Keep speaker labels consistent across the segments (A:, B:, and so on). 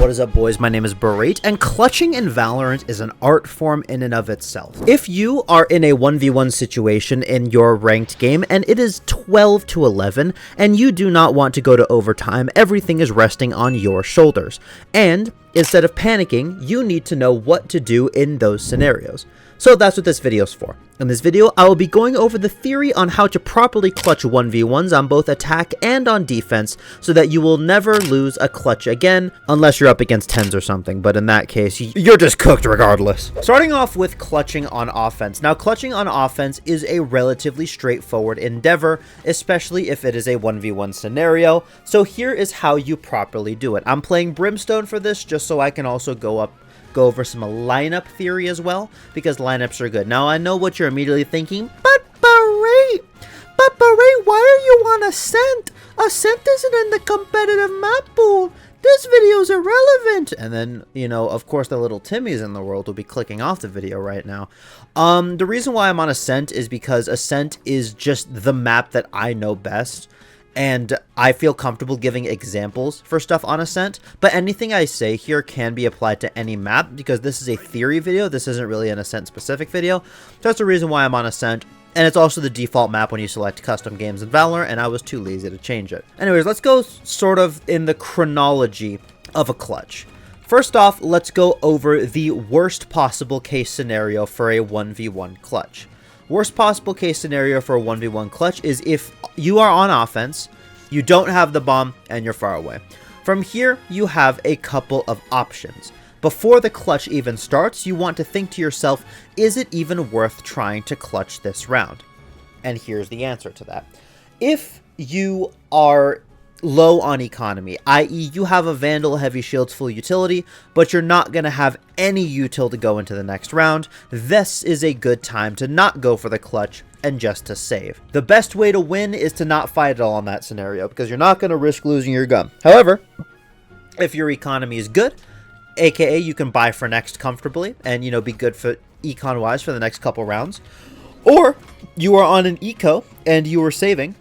A: What is up, boys? My name is Berate, and clutching in Valorant is an art form in and of itself. If you are in a 1v1 situation in your ranked game, and it is 12 to 11, and you do not want to go to overtime, everything is resting on your shoulders. And instead of panicking, you need to know what to do in those scenarios. So that's what this video is for. In this video, I will be going over the theory on how to properly clutch 1v1s on both attack and on defense so that you will never lose a clutch again, unless you're up against 10s or something, but in that case, you're just cooked regardless. Starting off with clutching on offense. Now, clutching on offense is a relatively straightforward endeavor, especially if it is a 1v1 scenario, so here is how you properly do it. I'm playing Brimstone for this just so I can also go over some lineup theory as well, because lineups are good. Now, I know what you're immediately thinking, but Berate, why are you on Ascent? Ascent isn't in the competitive map pool. This video is irrelevant. And then, you know, of course, the little Timmies in the world will be clicking off the video right now. The reason why I'm on Ascent is because Ascent is just the map that I know best. And I feel comfortable giving examples for stuff on Ascent, but anything I say here can be applied to any map because this is a theory video. This isn't really an Ascent specific video. So that's the reason why I'm on Ascent. And it's also the default map when you select custom games in Valorant, and I was too lazy to change it. Anyways, let's go sort of in the chronology of a clutch. First off, let's go over the worst possible case scenario for a 1v1 clutch. Worst possible case scenario for a 1v1 clutch is if you are on offense, you don't have the bomb, and you're far away. From here, you have a couple of options. Before the clutch even starts, you want to think to yourself, is it even worth trying to clutch this round? And here's the answer to that. If you are low on economy, i.e. you have a Vandal, Heavy Shields, full utility, but you're not going to have any util to go into the next round, this is a good time to not go for the clutch and just to save. The best way to win is to not fight at all in that scenario because you're not going to risk losing your gun. However, if your economy is good, aka you can buy for next comfortably and, you know, be good for econ wise for the next couple rounds, or you are on an eco and you are saving,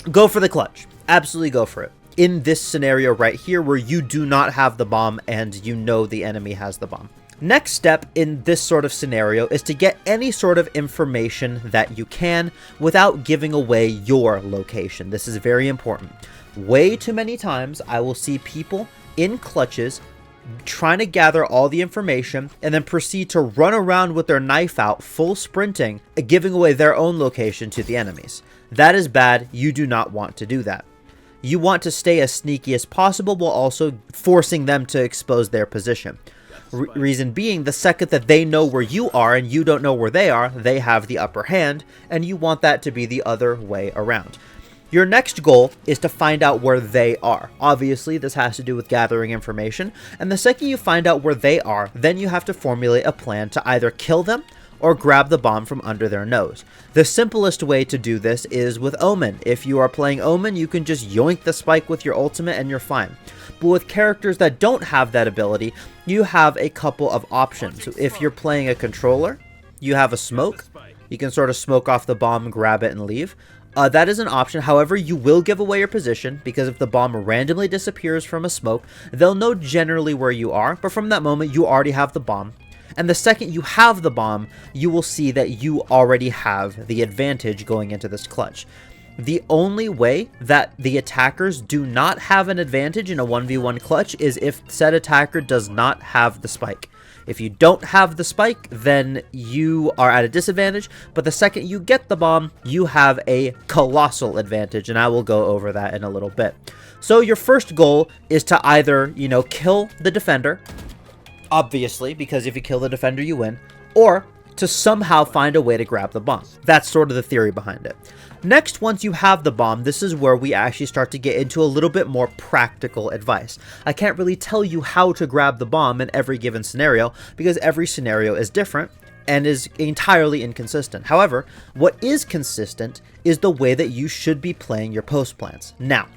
A: go for the clutch. Absolutely go for it. In this scenario right here where you do not have the bomb and you know the enemy has the bomb. Next step in this sort of scenario is to get any sort of information that you can without giving away your location. This is very important. Way too many times I will see people in clutches trying to gather all the information and then proceed to run around with their knife out, full sprinting, giving away their own location to the enemies. That is bad. You do not want to do that. You want to stay as sneaky as possible while also forcing them to expose their position. Reason being, the second that they know where you are and you don't know where they are, they have the upper hand, and you want that to be the other way around. Your next goal is to find out where they are. Obviously, this has to do with gathering information, and the second you find out where they are, then you have to formulate a plan to either kill them or grab the bomb from under their nose. The simplest way to do this is with Omen. If you are playing Omen, you can just yoink the spike with your ultimate and you're fine. But with characters that don't have that ability, you have a couple of options. If you're playing a controller, you have a smoke. You can sort of smoke off the bomb, grab it, and leave. That is an option. However, you will give away your position because if the bomb randomly disappears from a smoke, they'll know generally where you are, but from that moment, you already have the bomb. And the second you have the bomb, you will see that you already have the advantage going into this clutch. The only way that the attackers do not have an advantage in a 1v1 clutch is if said attacker does not have the spike. If you don't have the spike, then you are at a disadvantage, but the second you get the bomb, you have a colossal advantage, and I will go over that in a little bit. So your first goal is to either, you know, kill the defender, obviously, because if you kill the defender, you win, or to somehow find a way to grab the bomb. That's sort of the theory behind it. Next, once you have the bomb, this is where we actually start to get into a little bit more practical advice. I can't really tell you how to grab the bomb in every given scenario because every scenario is different and is entirely inconsistent. However, what is consistent is the way that you should be playing your post plants. Now,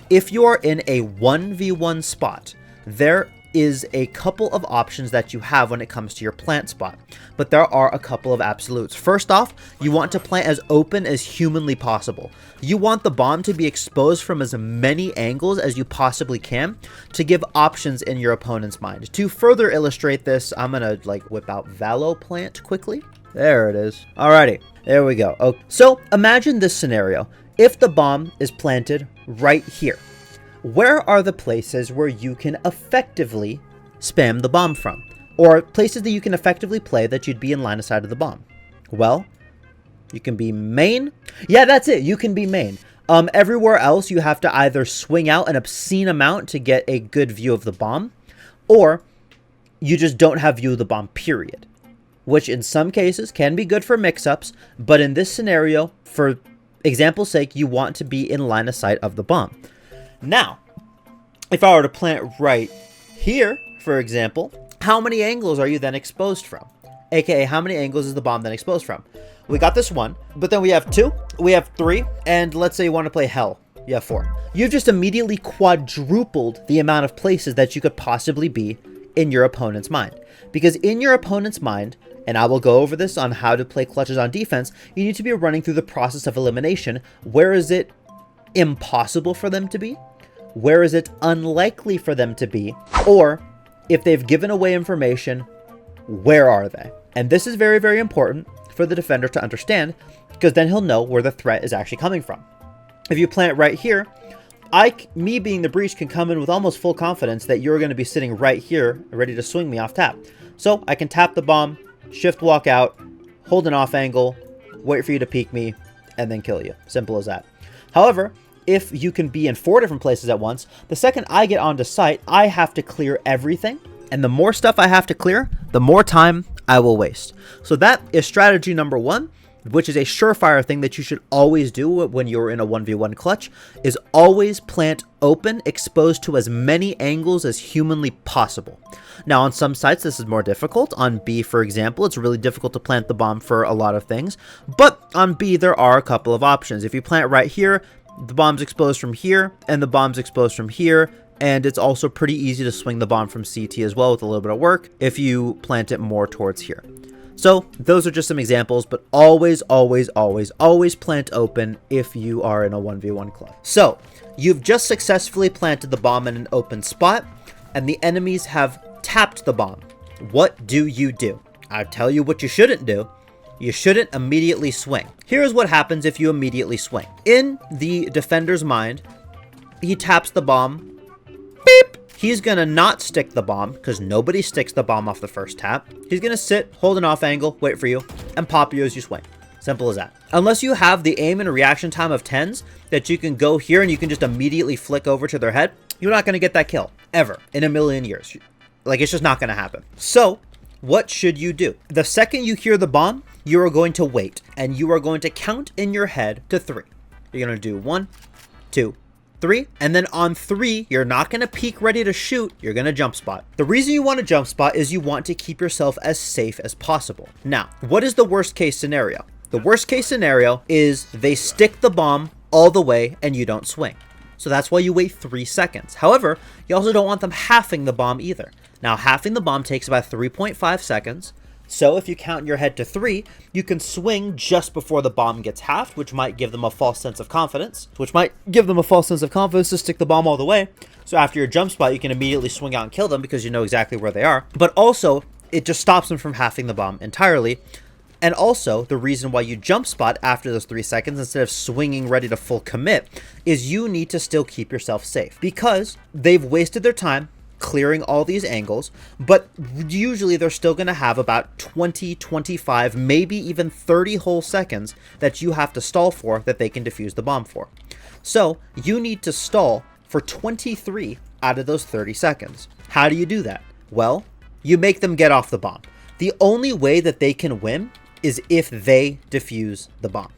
A: if you are in a 1v1 spot, there is a couple of options that you have when it comes to your plant spot, but there are a couple of absolutes. First off, you want to plant as open as humanly possible. You want the bomb to be exposed from as many angles as you possibly can to give options in your opponent's mind. To further illustrate this, I'm gonna whip out Valo plant quickly. There it is. Alrighty, there we go. Okay. So imagine this scenario. If the bomb is planted right here, where are the places where you can effectively spam the bomb from? Or places that you can effectively play that you'd be in line of sight of the bomb? Well, you can be main. Yeah, that's it. You can be main. Everywhere else, you have to either swing out an obscene amount to get a good view of the bomb, or you just don't have view of the bomb, period. Which in some cases can be good for mix-ups, but in this scenario, for example's sake, you want to be in line of sight of the bomb. Now, if I were to plant right here, for example, how many angles are you then exposed from? AKA, how many angles is the bomb then exposed from? We got this one, but then we have 2, we have 3, and let's say you want to play hell. You have 4. You've just immediately quadrupled the amount of places that you could possibly be in your opponent's mind. Because in your opponent's mind, and I will go over this on how to play clutches on defense, you need to be running through the process of elimination. Where is it impossible for them to be? Where is it unlikely for them to be? Or if they've given away information, where are they? And this is very, very important for the defender to understand, because then he'll know where the threat is actually coming from. If you plant right here, me being the breach can come in with almost full confidence that you're going to be sitting right here ready to swing me off tap. So I can tap the bomb, shift walk out, hold an off angle, wait for you to peek me, and then kill you. Simple as that. However, if you can be in 4 different places at once, the second I get onto site, I have to clear everything. And the more stuff I have to clear, the more time I will waste. So that is strategy number 1, which is a surefire thing that you should always do when you're in a 1v1 clutch, is always plant open, exposed to as many angles as humanly possible. Now, on some sites, this is more difficult. On B, for example, it's really difficult to plant the bomb for a lot of things. But on B, there are a couple of options. If you plant right here, the bomb's exposed from here, and the bomb's exposed from here, and it's also pretty easy to swing the bomb from CT as well with a little bit of work if you plant it more towards here. So those are just some examples, but always, always, always, always plant open if you are in a 1v1 club. So you've just successfully planted the bomb in an open spot, and the enemies have tapped the bomb. What do? I tell you what you shouldn't do. You shouldn't immediately swing. Here's what happens if you immediately swing. In the defender's mind, he taps the bomb. Beep! He's going to not stick the bomb, because nobody sticks the bomb off the first tap. He's going to sit, hold an off angle, wait for you, and pop you as you swing. Simple as that. Unless you have the aim and reaction time of 10s, that you can go here and you can just immediately flick over to their head, you're not going to get that kill, ever, in a million years. It's just not going to happen. So, what should you do? The second you hear the bomb, you are going to wait, and you are going to count in your head to 3. You're going to do 1, 2, 3, and then on 3, you're not going to peek ready to shoot, you're going to jump spot. The reason you want to jump spot is you want to keep yourself as safe as possible. Now, what is the worst case scenario? The worst case scenario is they stick the bomb all the way and you don't swing. So that's why you wait 3 seconds. However, you also don't want them halving the bomb either. Now, halving the bomb takes about 3.5 seconds. So if you count in your head to 3, you can swing just before the bomb gets halved, which might give them a false sense of confidence, to stick the bomb all the way. So after your jump spot, you can immediately swing out and kill them because you know exactly where they are. But also, it just stops them from halving the bomb entirely. And also, the reason why you jump spot after those 3 seconds instead of swinging ready to full commit is you need to still keep yourself safe, because they've wasted their time clearing all these angles, but usually they're still going to have about 20, 25, maybe even 30 whole seconds that you have to stall for that they can defuse the bomb for. So you need to stall for 23 out of those 30 seconds. How do you do that? Well, you make them get off the bomb. The only way that they can win is if they defuse the bomb.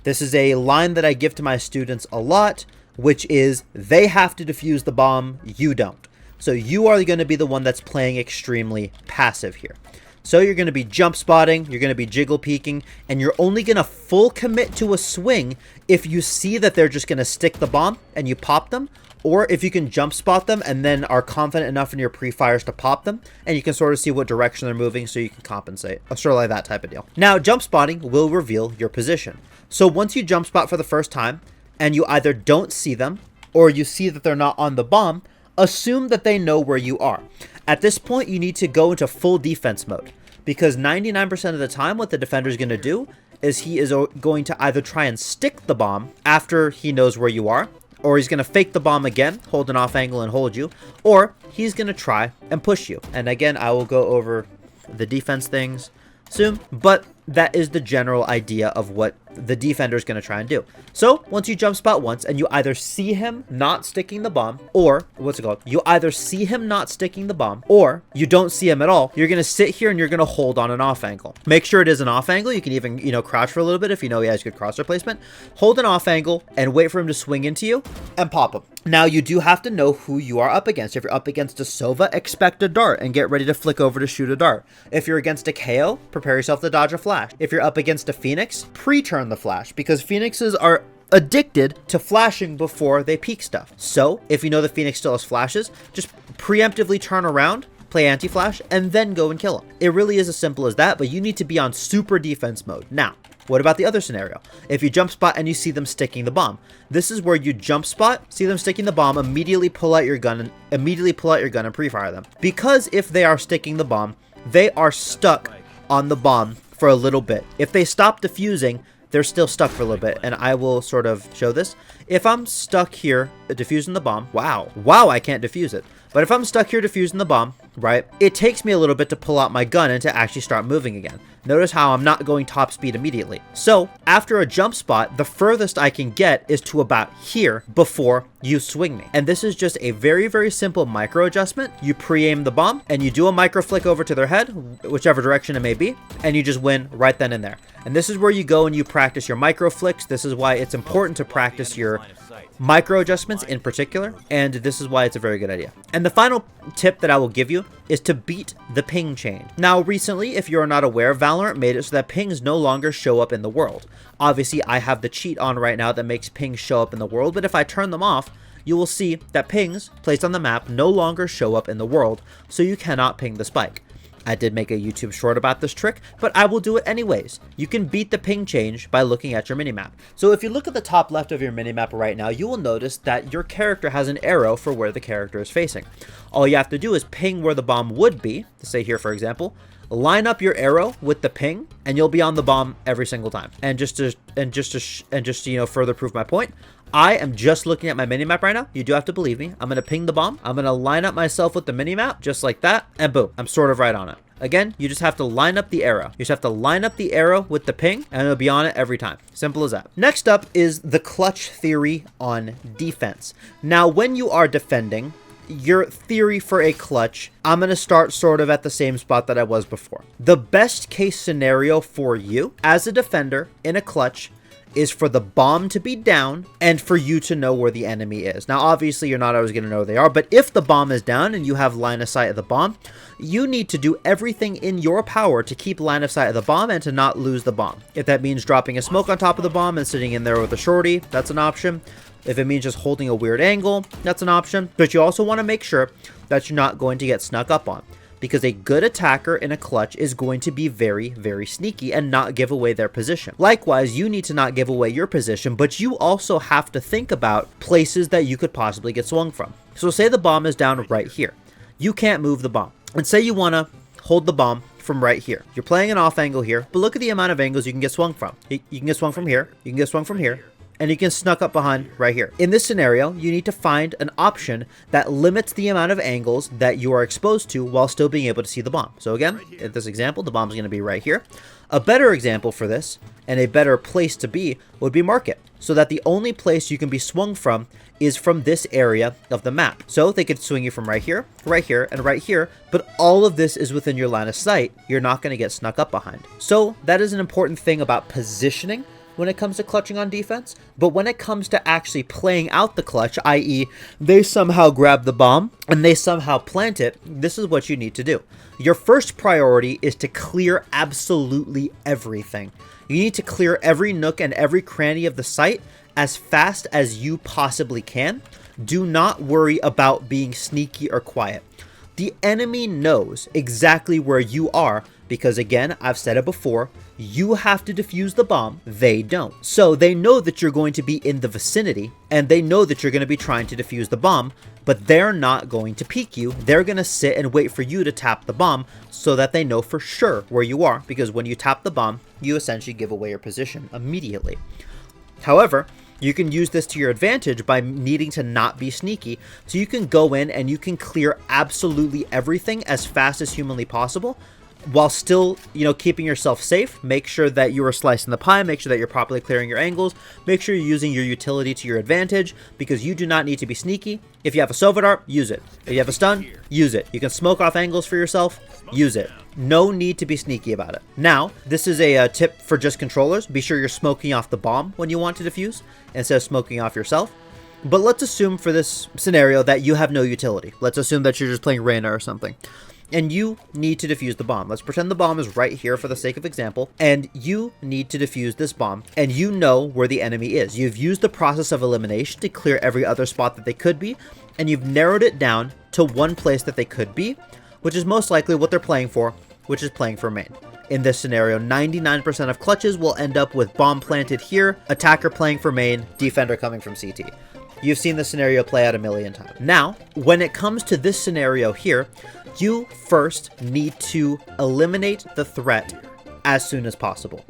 A: This is a line that I give to my students a lot, which is they have to defuse the bomb, you don't. So you are going to be the one that's playing extremely passive here. So you're going to be jump spotting, you're going to be jiggle peeking, and you're only going to full commit to a swing if you see that they're just going to stick the bomb and you pop them, or if you can jump spot them and then are confident enough in your pre-fires to pop them, and you can sort of see what direction they're moving so you can compensate. Sort of like that type of deal. Now, jump spotting will reveal your position. So once you jump spot for the first time, and you either don't see them, or you see that they're not on the bomb, assume that they know where you are. At this point, you need to go into full defense mode, because 99% of the time what the defender is going to do is he is going to either try and stick the bomb after he knows where you are, or he's going to fake the bomb again, hold an off angle and hold you, or he's going to try and push you. And again, I will go over the defense things soon, but that is the general idea of what the defender is going to try and do. So once you jump spot once and you either see him not sticking the bomb, or you either see him not sticking the bomb, or you don't see him at all, you're going to sit here and you're going to hold on an off angle. Make sure it is an off angle. You can even, crouch for a little bit if you know he has good crosshair placement. Hold an off angle and wait for him to swing into you and pop him. Now, you do have to know who you are up against. If you're up against a Sova, expect a dart and get ready to flick over to shoot a dart. If you're against a KO, prepare yourself to dodge a flash. If you're up against a Phoenix, pre-turn the flash, because Phoenixes are addicted to flashing before they peek stuff. So if you know the Phoenix still has flashes, just preemptively turn around, play anti-flash, and then go and kill him. It really is as simple as that, but you need to be on super defense mode. Now, what about the other scenario? If you jump spot and you see them sticking the bomb, this is where you jump spot, see them sticking the bomb, immediately pull out your gun and pre-fire them. Because if they are sticking the bomb, they are stuck on the bomb for a little bit. If they stop defusing, they're still stuck for a little bit, and I will sort of show this. If I'm stuck here defusing the bomb, wow, I can't defuse it. But if I'm stuck here defusing the bomb, right, it takes me a little bit to pull out my gun and to actually start moving again. Notice how I'm not going top speed immediately. So after a jump spot, the furthest I can get is to about here before you swing me. And this is just a very, very simple micro adjustment. You pre-aim the bomb and you do a micro flick over to their head, whichever direction it may be, and you just win right then and there. And this is where you go and you practice your micro flicks. This is why it's important to practice your micro adjustments in particular, and this is why it's a very good idea. And the final tip that I will give you is to beat the ping chain. Now, recently, if you're not aware, Valorant made it so that pings no longer show up in the world. Obviously, I have the cheat on right now that makes pings show up in the world, but if I turn them off, you will see that pings placed on the map no longer show up in the world, so you cannot ping the spike. I did make a YouTube short about this trick, but I will do it anyways. You can beat the ping change by looking at your minimap. So if you look at the top left of your minimap right now, you will notice that your character has an arrow for where the character is facing. All you have to do is ping where the bomb would be, say here for example, line up your arrow with the ping, and you'll be on the bomb every single time. And just to further prove my point, I am just looking at my minimap right now. You do have to believe me. I'm going to ping the bomb. I'm going to line up myself with the minimap just like that. And boom, I'm sort of right on it. Again, you just have to line up the arrow. You just have to line up the arrow with the ping and it'll be on it every time. Simple as that. Next up is the clutch theory on defense. Now, when you are defending, your theory for a clutch, I'm going to start sort of at the same spot that I was before. The best case scenario for you as a defender in a clutch is for the bomb to be down and for you to know where the enemy is. Now, obviously, you're not always going to know where they are, but if the bomb is down and you have line of sight of the bomb, you need to do everything in your power to keep line of sight of the bomb and to not lose the bomb. If that means dropping a smoke on top of the bomb and sitting in there with a shorty, that's an option. If it means just holding a weird angle, that's an option. But you also want to make sure that you're not going to get snuck up on, because a good attacker in a clutch is going to be very, very sneaky and not give away their position. Likewise, you need to not give away your position, but you also have to think about places that you could possibly get swung from. So say the bomb is down right here. You can't move the bomb. And say you want to hold the bomb from right here. You're playing an off angle here, but look at the amount of angles you can get swung from. You can get swung from here, you can get swung from here, and you can snuck up behind right here. In this scenario, you need to find an option that limits the amount of angles that you are exposed to while still being able to see the bomb. So again, in this example, the bomb's going to be right here. A better example for this, and a better place to be, would be market, so that the only place you can be swung from is from this area of the map. So they could swing you from right here, and right here, but all of this is within your line of sight. You're not going to get snuck up behind. So that is an important thing about positioning when it comes to clutching on defense. But when it comes to actually playing out the clutch, i.e. they somehow grab the bomb and they somehow plant it, this is what you need to do. Your first priority is to clear absolutely everything. You need to clear every nook and every cranny of the site as fast as you possibly can, Do not worry about being sneaky or quiet. The enemy knows exactly where you are because, again, I've said it before, you have to defuse the bomb, they don't. So they know that you're going to be in the vicinity, and they know that you're going to be trying to defuse the bomb, but they're not going to peek you. They're going to sit and wait for you to tap the bomb so that they know for sure where you are, because when you tap the bomb, you essentially give away your position immediately. However, you can use this to your advantage by needing to not be sneaky, so you can go in and you can clear absolutely everything as fast as humanly possible, while still, keeping yourself safe. Make sure that you are slicing the pie, make sure that you're properly clearing your angles, make sure you're using your utility to your advantage, because you do not need to be sneaky. If you have a Sova Dart, use it. If you have a stun, use it. You can smoke off angles for yourself, use it. No need to be sneaky about it. Now, this is a tip for just controllers. Be sure you're smoking off the bomb when you want to defuse, instead of smoking off yourself. But let's assume for this scenario that you have no utility. Let's assume that you're just playing Reyna or something, and you need to defuse the bomb. Let's pretend the bomb is right here for the sake of example, and you need to defuse this bomb, and you know where the enemy is. You've used the process of elimination to clear every other spot that they could be, and you've narrowed it down to one place that they could be, which is most likely what they're playing for, which is playing for main. In this scenario, 99% of clutches will end up with bomb planted here, attacker playing for main, defender coming from CT. You've seen this scenario play out a million times. Now, when it comes to this scenario here, you first need to eliminate the threat as soon as possible.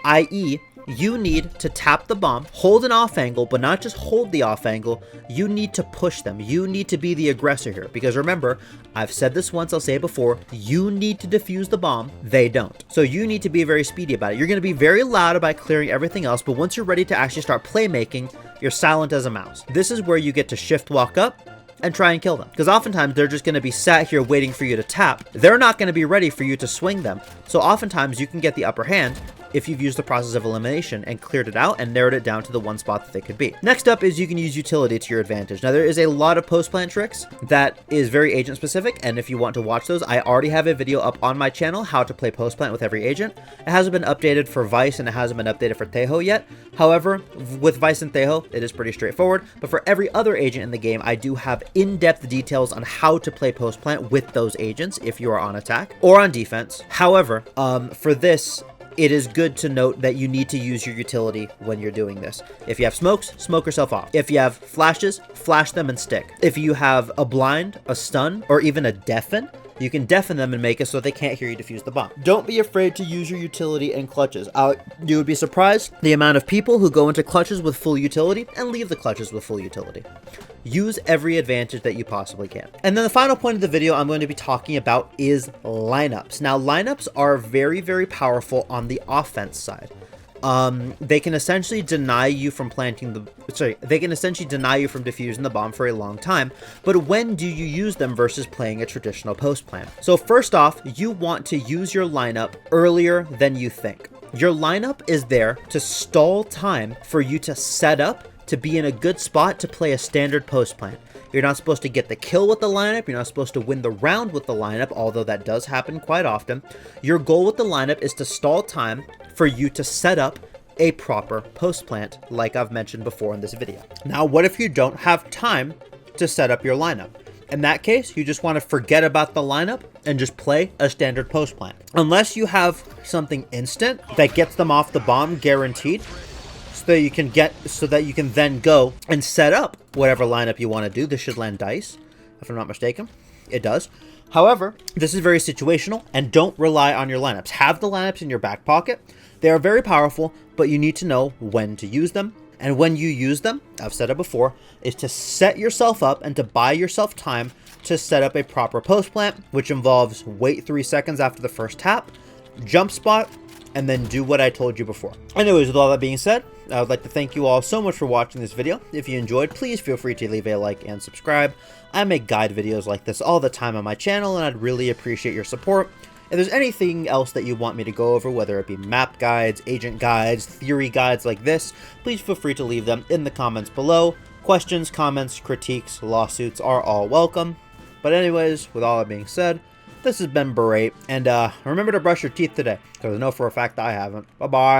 A: i.e., you need to tap the bomb, hold an off angle, but not just hold the off angle, you need to push them. You need to be the aggressor here, because remember, I've said this once, I'll say it before, you need to defuse the bomb, they don't. So you need to be very speedy about it. You're going to be very loud about clearing everything else, but once you're ready to actually start playmaking, you're silent as a mouse. This is where you get to shift walk up and try and kill them, because oftentimes they're just going to be sat here waiting for you to tap. They're not going to be ready for you to swing them. So oftentimes you can get the upper hand if you've used the process of elimination and cleared it out and narrowed it down to the one spot that they could be. Next up is you can use utility to your advantage. Now, there is a lot of post-plant tricks that is very agent specific, and if you want to watch those, I already have a video up on my channel, how to play post-plant with every agent. It hasn't been updated for Vice and it hasn't been updated for Tejo yet. However, with Vice and Tejo, it is pretty straightforward, but for every other agent in the game, I do have in-depth details on how to play post-plant with those agents if you are on attack or on defense. However, for this, it is good to note that you need to use your utility when you're doing this. If you have smokes, smoke yourself off. If you have flashes, flash them and stick. If you have a blind, a stun, or even a deafen, you can deafen them and make it so they can't hear you defuse the bomb. Don't be afraid to use your utility in clutches. You would be surprised the amount of people who go into clutches with full utility and leave the clutches with full utility. Use every advantage that you possibly can. And then the final point of the video I'm going to be talking about is lineups. Now, lineups are very, very powerful on the offense side. They can essentially deny you from they can essentially deny you from defusing the bomb for a long time, but when do you use them versus playing a traditional post plan? So first off, you want to use your lineup earlier than you think. Your lineup is there to stall time for you to set up to be in a good spot to play a standard post plan. You're not supposed to get the kill with the lineup. You're not supposed to win the round with the lineup, although that does happen quite often. Your goal with the lineup is to stall time for you to set up a proper post plant, like I've mentioned before in this video. Now, what if you don't have time to set up your lineup? In that case, you just want to forget about the lineup and just play a standard post plant. Unless you have something instant that gets them off the bomb guaranteed, so that you can then go and set up whatever lineup you want to do. This should land dice, if I'm not mistaken. It does. However, this is very situational, and don't rely on your lineups. Have the lineups in your back pocket. They are very powerful, but you need to know when to use them. And when you use them, I've said it before, is to set yourself up and to buy yourself time to set up a proper post plant, which involves wait 3 seconds after the first tap, jump spot, and then do what I told you before. Anyways, with all that being said, I would like to thank you all so much for watching this video. If you enjoyed, please feel free to leave a like and subscribe. I make guide videos like this all the time on my channel, and I'd really appreciate your support. If there's anything else that you want me to go over, whether it be map guides, agent guides, theory guides like this, please feel free to leave them in the comments below. Questions, comments, critiques, lawsuits are all welcome. But anyways, with all that being said, this has been Berate, and remember to brush your teeth today, because I know for a fact I haven't. Bye-bye.